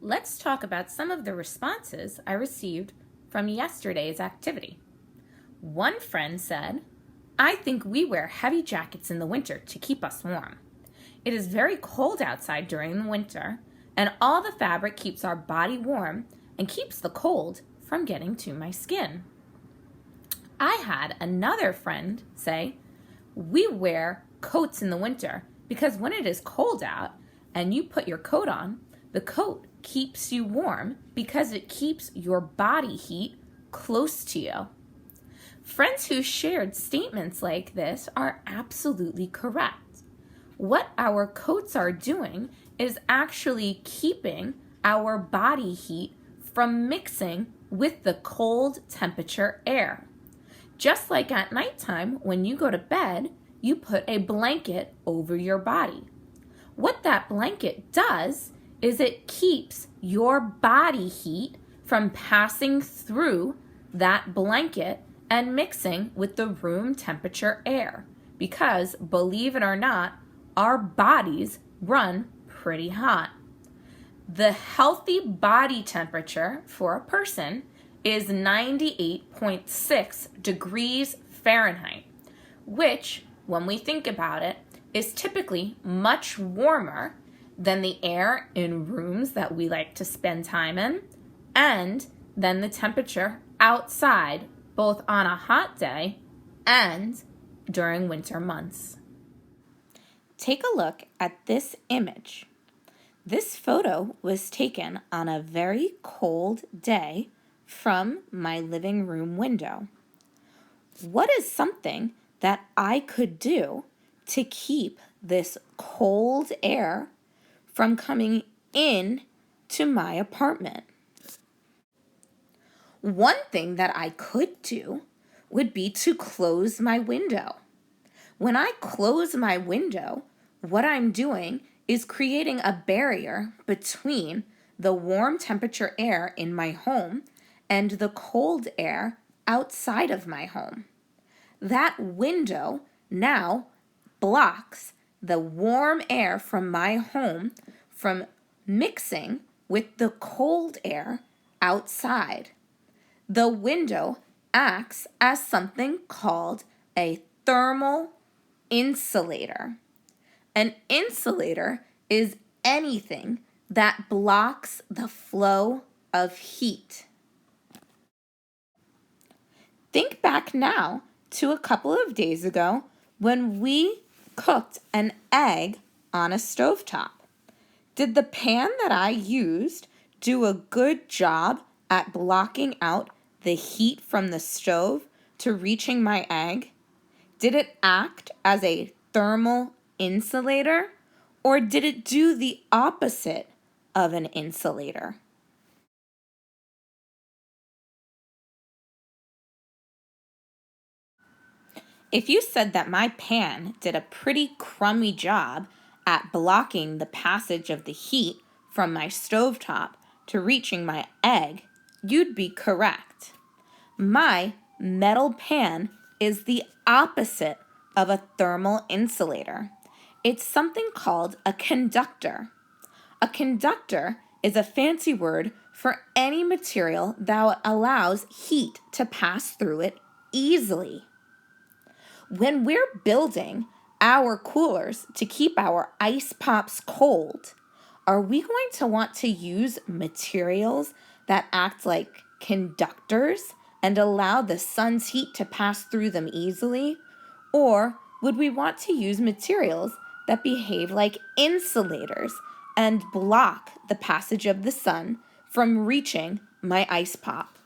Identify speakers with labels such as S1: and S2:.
S1: Let's talk about some of the responses I received from yesterday's activity. One friend said, "I think we wear heavy jackets in the winter to keep us warm. It is very cold outside during the winter, and all the fabric keeps our body warm and keeps the cold from getting to my skin." I had another friend say, "We wear coats in the winter because when it is cold out and you put your coat on, the coat keeps you warm because it keeps your body heat close to you." Friends who shared statements like this are absolutely correct. What our coats are doing is actually keeping our body heat from mixing with the cold temperature air. Just like at nighttime, when you go to bed, you put a blanket over your body. What that blanket does is it keeps your body heat from passing through that blanket and mixing with the room temperature air. Because, believe it or not, our bodies run pretty hot. The healthy body temperature for a person is 98.6 degrees Fahrenheit, which, when we think about it, is typically much warmer than the air in rooms that we like to spend time in, and than the temperature outside, both on a hot day and during winter months. Take a look at this image. This photo was taken on a very cold day from my living room window. What is something that I could do to keep this cold air from coming in to my apartment? One thing that I could do would be to close my window. When I close my window, what I'm doing is creating a barrier between the warm temperature air in my home and the cold air outside of my home. That window now blocks the warm air from my home from mixing with the cold air outside. The window acts as something called a thermal insulator. An insulator is anything that blocks the flow of heat. Think back now to a couple of days ago when we cooked an egg on a stovetop. Did the pan that I used do a good job at blocking out the heat from the stove to reaching my egg? Did it act as a thermal insulator, or did it do the opposite of an insulator? If you said that my pan did a pretty crummy job at blocking the passage of the heat from my stovetop to reaching my egg, you'd be correct. My metal pan is the opposite of a thermal insulator. It's something called a conductor. A conductor is a fancy word for any material that allows heat to pass through it easily. When we're building our coolers to keep our ice pops cold, are we going to want to use materials that act like conductors and allow the sun's heat to pass through them easily? Or would we want to use materials that behave like insulators and block the passage of the sun from reaching my ice pop?